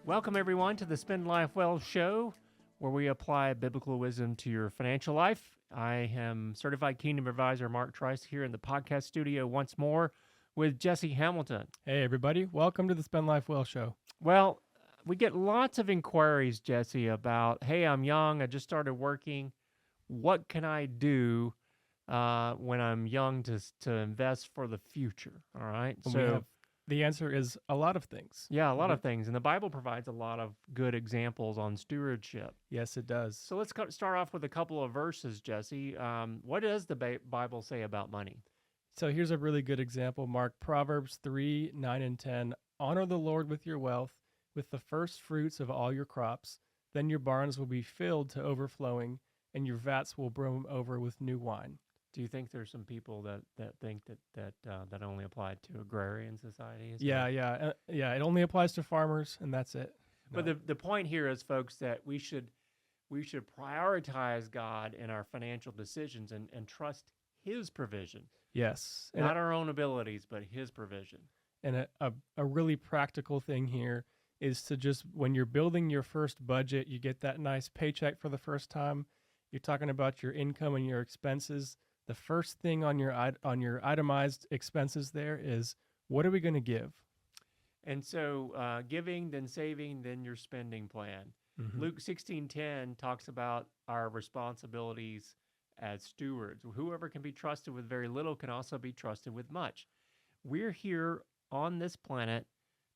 Welcome, everyone, to the Spend Life Well show, where we apply biblical wisdom to your financial life. I am Certified Kingdom Advisor Mark Trice here in the podcast studio once more with Jesse Hamilton. Hey, everybody. Welcome to the Spend Life Well show. Well, we get lots of inquiries, Jesse, about, hey, I'm young, I just started working. What can I do when I'm young to invest for the future? All right. The answer is a lot of things. Yeah, a lot of things. And the Bible provides a lot of good examples on stewardship. Yes, it does. So let's start off with a couple of verses, Jesse. What does the Bible say about money? So here's a really good example, Mark. Proverbs 3, 9, and 10. Honor the Lord with your wealth, with the first fruits of all your crops. Then your barns will be filled to overflowing, and your vats will brim over with new wine. Do you think there's some people that think that only applied to agrarian societies? Yeah. It only applies to farmers, and that's it. No. But the point here is, folks, that we should prioritize God in our financial decisions and trust His provision. Yes. Not our own abilities, but His provision. And a really practical thing here is to just, when you're building your first budget, you get that nice paycheck for the first time. You're talking about your income and your expenses. The first thing on your itemized expenses there is, what are we going to give? And so giving, then saving, then your spending plan. Mm-hmm. Luke 16:10 talks about our responsibilities as stewards. Whoever can be trusted with very little can also be trusted with much. We're here on this planet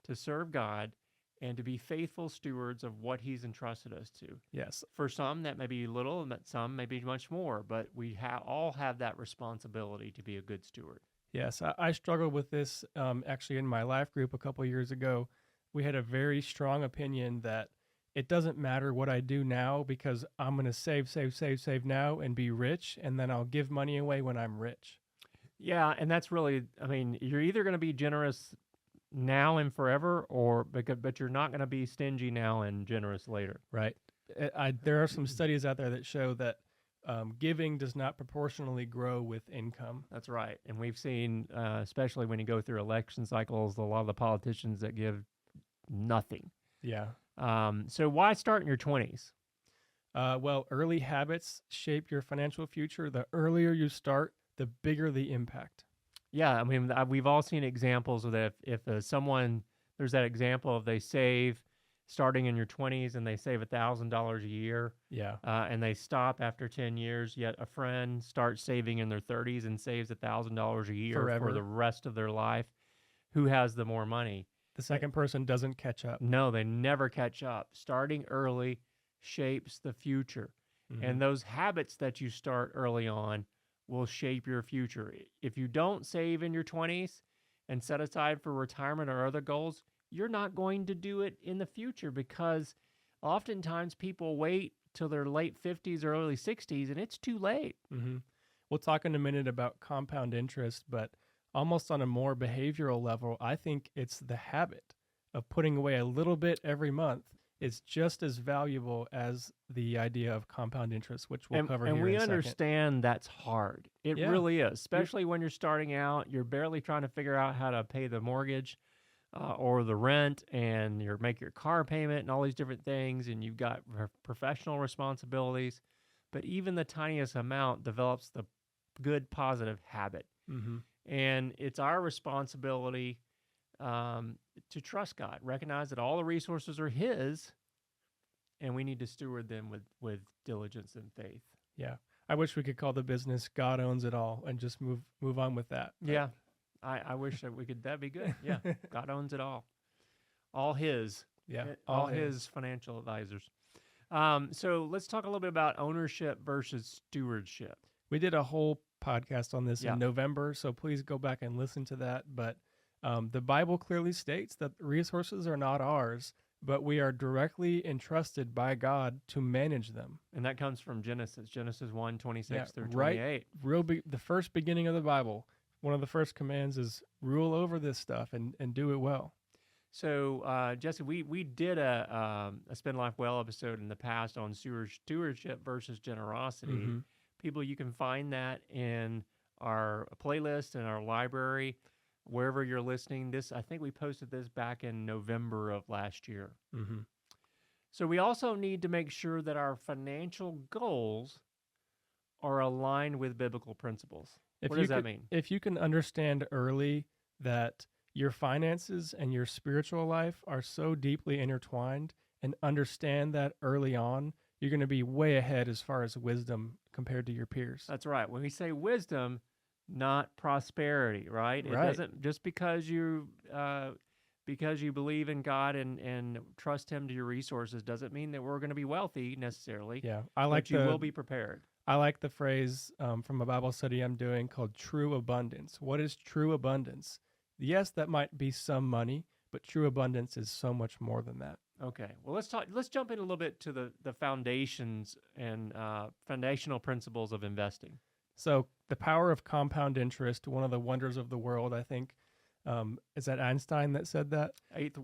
to serve God and to be faithful stewards of what He's entrusted us to. Yes. For some, that may be little, and some may be much more, but we all have that responsibility to be a good steward. Yes, I struggled with this actually in my life group a couple of years ago. We had a very strong opinion that it doesn't matter what I do now because I'm going to save now and be rich, and then I'll give money away when I'm rich. Yeah, and that's really, you're either going to be generous now and forever, but you're not going to be stingy now and generous later. Right. There are some studies out there that show that giving does not proportionally grow with income. That's right. And we've seen, especially when you go through election cycles, a lot of the politicians that give nothing. Yeah. So why start in your 20s? Well, early habits shape your financial future. The earlier you start, the bigger the impact. Yeah, we've all seen examples of that. If someone, there's that example of they save starting in your 20s and they save $1,000 a year. Yeah. And they stop after 10 years, yet a friend starts saving in their 30s and saves $1,000 a year forever for the rest of their life. Who has the more money? The second person doesn't catch up. No, they never catch up. Starting early shapes the future. Mm-hmm. And those habits that you start early on will shape your future. If you don't save in your 20s and set aside for retirement or other goals, you're not going to do it in the future, because oftentimes people wait till their late 50s or early 60s and it's too late. Mm-hmm. We'll talk in a minute about compound interest, but almost on a more behavioral level, I think it's the habit of putting away a little bit every month is just as valuable as the idea of compound interest, which we'll cover here in a second. And we understand that's hard. It really is, especially when you're starting out. You're barely trying to figure out how to pay the mortgage or the rent, and make your car payment and all these different things, and you've got professional responsibilities. But even the tiniest amount develops the good, positive habit. Mm-hmm. And it's our responsibility to trust God, recognize that all the resources are His, and we need to steward them with diligence and faith. Yeah. I wish we could call the business God Owns It All and just move on with that. But yeah. I wish that we could. That'd be good. Yeah. God owns it all. All His. Yeah. All his financial advisors. So let's talk a little bit about ownership versus stewardship. We did a whole podcast on this in November, so please go back and listen to that. But the Bible clearly states that resources are not ours, but we are directly entrusted by God to manage them. And that comes from Genesis 1:26 through 28. Right. The first beginning of the Bible. One of the first commands is rule over this stuff and do it well. So, Jesse, we did a Spend Life Well episode in the past on stewardship versus generosity. Mm-hmm. People, you can find that in our playlist in our library. wherever you're listening. This, I think we posted this back in November of last year. Mm-hmm. So we also need to make sure that our financial goals are aligned with biblical principles. What does that mean? If you can understand early that your finances and your spiritual life are so deeply intertwined and understand that early on, you're going to be way ahead as far as wisdom compared to your peers. That's right. When we say wisdom, not prosperity, right? It doesn't just because you believe in God and trust Him to your resources doesn't mean that we're going to be wealthy necessarily. Yeah, but you will be prepared. I like the phrase from a Bible study I'm doing called true abundance. What is true abundance? Yes, that might be some money, but true abundance is so much more than that. Okay. Well, let's jump in a little bit to the foundations and foundational principles of investing. So the power of compound interest, one of the wonders of the world, I think. Is that Einstein that said that?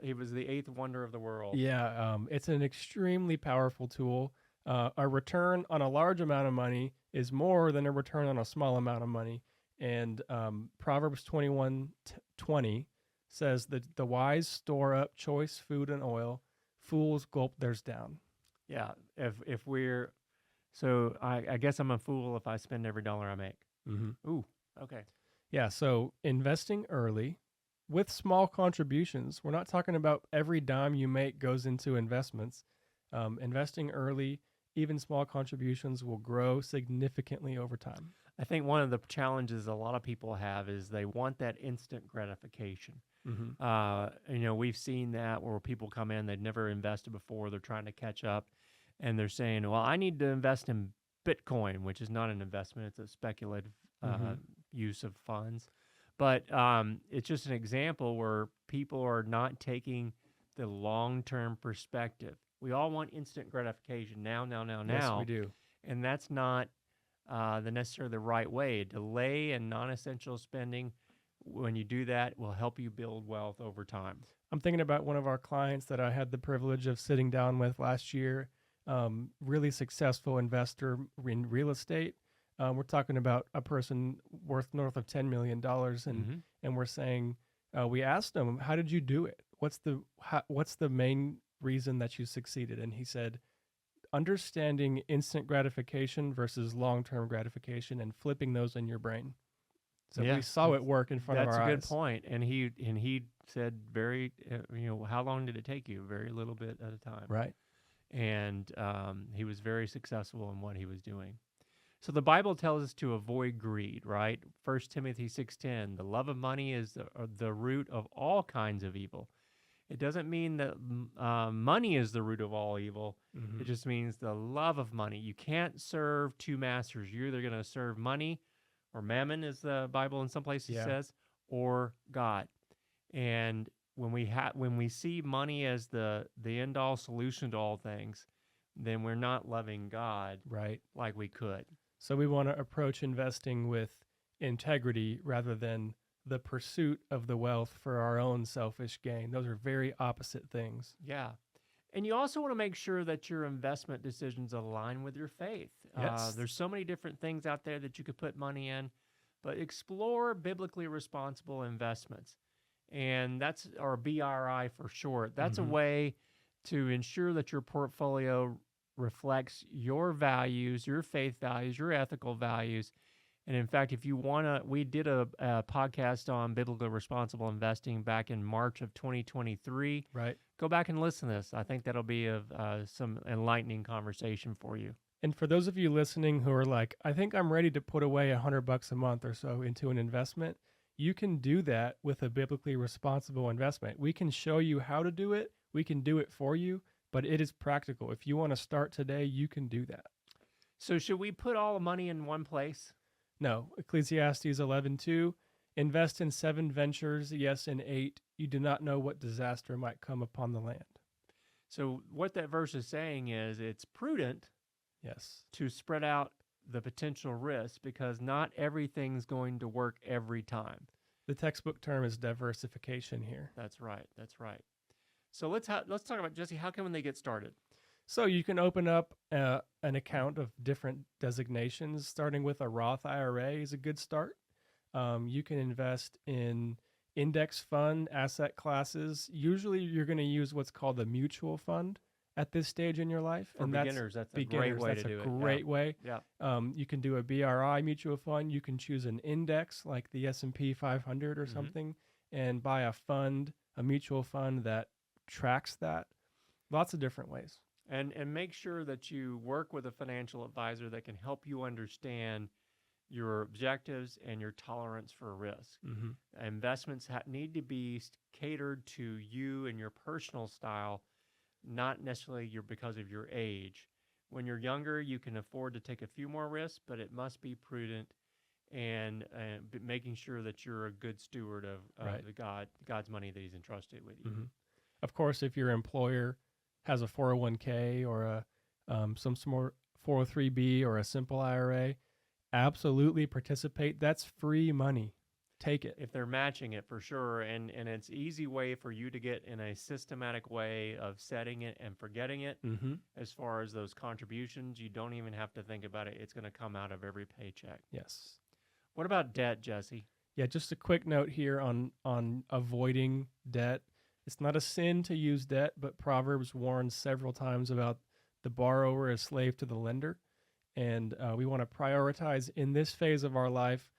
He was the eighth wonder of the world. Yeah, it's an extremely powerful tool. A return on a large amount of money is more than a return on a small amount of money. And Proverbs 21:20 says that the wise store up choice food and oil, fools gulp theirs down. Yeah, if we're so I guess I'm a fool if I spend every dollar I make. Mm-hmm. Ooh, okay. Yeah, so investing early with small contributions. We're not talking about every dime you make goes into investments. Investing early, even small contributions will grow significantly over time. I think one of the challenges a lot of people have is they want that instant gratification. Mm-hmm. We've seen that where people come in, they've never invested before, they're trying to catch up, and they're saying, well, I need to invest in Bitcoin, which is not an investment, it's a speculative use of funds. But it's just an example where people are not taking the long-term perspective. We all want instant gratification now. Yes, we do. And that's not necessarily the right way. Delay and non-essential spending, when you do that, will help you build wealth over time. I'm thinking about one of our clients that I had the privilege of sitting down with last year, really successful investor in real estate. We're talking about a person worth north of $10 million. And we're saying, we asked him, how did you do it? What's the main reason that you succeeded? And he said, understanding instant gratification versus long-term gratification and flipping those in your brain. So we saw it work in front of our eyes. That's a good point. And he said how long did it take you? Very little bit at a time. Right. And he was very successful in what he was doing. So the Bible tells us to avoid greed, right? 1 Timothy 6:10, the love of money is the root of all kinds of evil. It doesn't mean that money is the root of all evil. Mm-hmm. It just means the love of money. You can't serve two masters. You're either going to serve money, or mammon, as the Bible in some places says, or God. And when we see money as the end-all solution to all things, then we're not loving God like we could. So we want to approach investing with integrity rather than the pursuit of the wealth for our own selfish gain. Those are very opposite things. Yeah. And you also want to make sure that your investment decisions align with your faith. Yes. There's so many different things out there that you could put money in, but explore biblically responsible investments. And that's our BRI for short. That's a way to ensure that your portfolio reflects your values, your faith values, your ethical values. And in fact, if you want to, we did a podcast on biblical responsible investing back in March of 2023. Right. Go back and listen to this. I think that'll be some enlightening conversation for you. And for those of you listening who are like, I think I'm ready to put away $100 a month or so into an investment, you can do that with a biblically responsible investment. We can show you how to do it. We can do it for you, but it is practical. If you want to start today, you can do that. So should we put all the money in one place? No. Ecclesiastes 11:2, invest in 7 ventures, yes, in 8. You do not know what disaster might come upon the land. So what that verse is saying is it's prudent to spread out the potential risks because not everything's going to work every time. The textbook term is diversification here. That's right. So let's talk about, Jesse, how can they get started? So you can open up an account of different designations, starting with a Roth IRA is a good start. You can invest in index fund asset classes, usually you're going to use what's called a mutual fund at this stage in your life. For and beginners, that's a great way to do it. That's a great way. Yeah. You can do a BRI mutual fund. You can choose an index like the S&P 500 or something and buy a mutual fund that tracks that. Lots of different ways. And make sure that you work with a financial advisor that can help you understand your objectives and your tolerance for risk. Investments need to be catered to you and your personal style, not necessarily because of your age. When you're younger, you can afford to take a few more risks, but it must be prudent and making sure that you're a good steward of God's money that He's entrusted with you. Of course, if your employer has a 401k or some small 403b or a simple IRA, absolutely participate. That's free money. Take it. If they're matching it, for sure. And it's an easy way for you to get in a systematic way of setting it and forgetting it. As far as those contributions, you don't even have to think about it. It's going to come out of every paycheck. Yes. What about debt, Jesse? Yeah, just a quick note here on avoiding debt. It's not a sin to use debt, but Proverbs warns several times about the borrower as slave to the lender. And we want to prioritize in this phase of our life,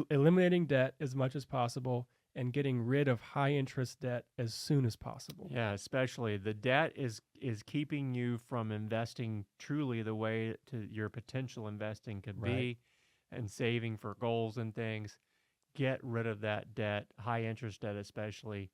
eliminating debt as much as possible and getting rid of high interest debt as soon as possible. Yeah, especially the debt is keeping you from investing truly the way to your potential investing could be, and saving for goals and things. Get rid of that debt, high interest debt especially.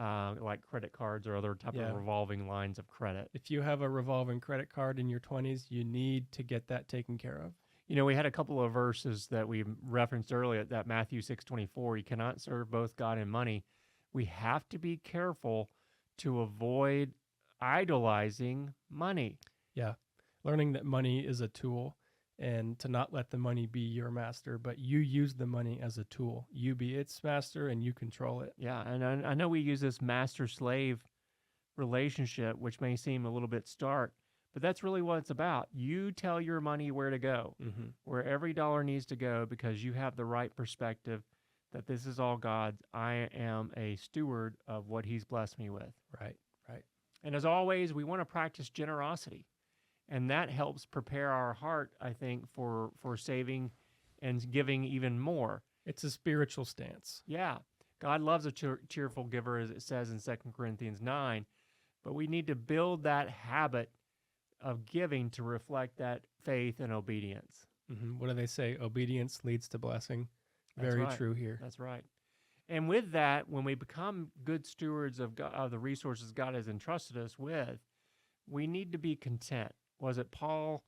Like credit cards or other type of revolving lines of credit. If you have a revolving credit card in your 20s, you need to get that taken care of. You know, we had a couple of verses that we referenced earlier, that Matthew 6:24, you cannot serve both God and money. We have to be careful to avoid idolizing money. Yeah, learning that money is a tool and to not let the money be your master, but you use the money as a tool. You be its master and you control it. Yeah, and I know we use this master-slave relationship, which may seem a little bit stark, but that's really what it's about. You tell your money where to go, where every dollar needs to go, because you have the right perspective that this is all God's. I am a steward of what He's blessed me with. Right. And as always, we want to practice generosity. And that helps prepare our heart, I think, for saving and giving even more. It's a spiritual stance. Yeah. God loves a cheerful giver, as it says in 2 Corinthians 9. But we need to build that habit of giving to reflect that faith and obedience. What do they say? Obedience leads to blessing. That's Very right. true here. That's right. And with that, when we become good stewards of the resources God has entrusted us with, we need to be content. Was it Paul,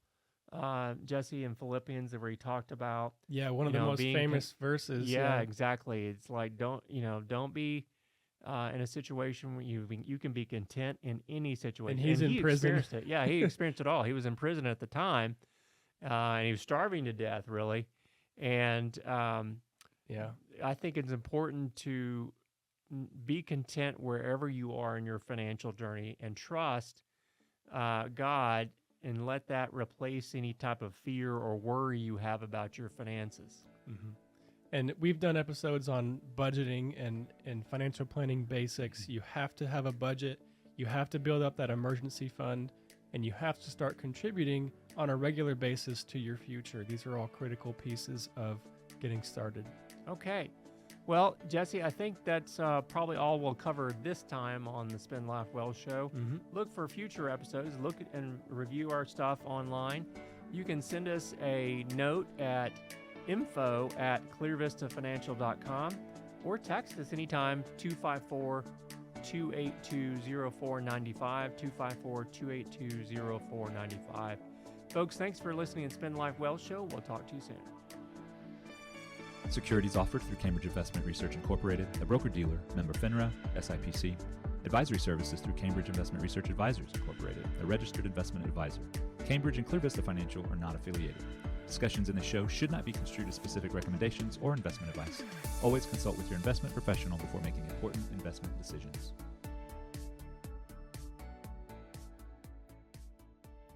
Jesse, in Philippians where he talked about? Yeah, one of the most famous verses. Yeah, exactly. It's like don't be in a situation where you can be content in any situation. And he's in prison. Experienced it. Yeah, he experienced it all. He was in prison at the time, and he was starving to death, really. And I think it's important to be content wherever you are in your financial journey and trust God, and let that replace any type of fear or worry you have about your finances. And we've done episodes on budgeting and financial planning basics. You have to have a budget. You have to build up that emergency fund, and you have to start contributing on a regular basis to your future. These are all critical pieces of getting started. Okay. Well, Jesse, I think that's probably all we'll cover this time on the Spend Laugh Well show. Look for future episodes. Look at and review our stuff online. You can send us a note at info@clearvistafinancial.com or text us anytime, 254-282-0495, 254-282-0495. Folks, thanks for listening to Spend Life Well show. We'll talk to you soon. Securities offered through Cambridge Investment Research Incorporated, a broker-dealer, member FINRA, SIPC. Advisory services through Cambridge Investment Research Advisors Incorporated, a registered investment advisor. Cambridge and Clear Vista Financial are not affiliated. Discussions in the show should not be construed as specific recommendations or investment advice. Always consult with your investment professional before making important investment decisions.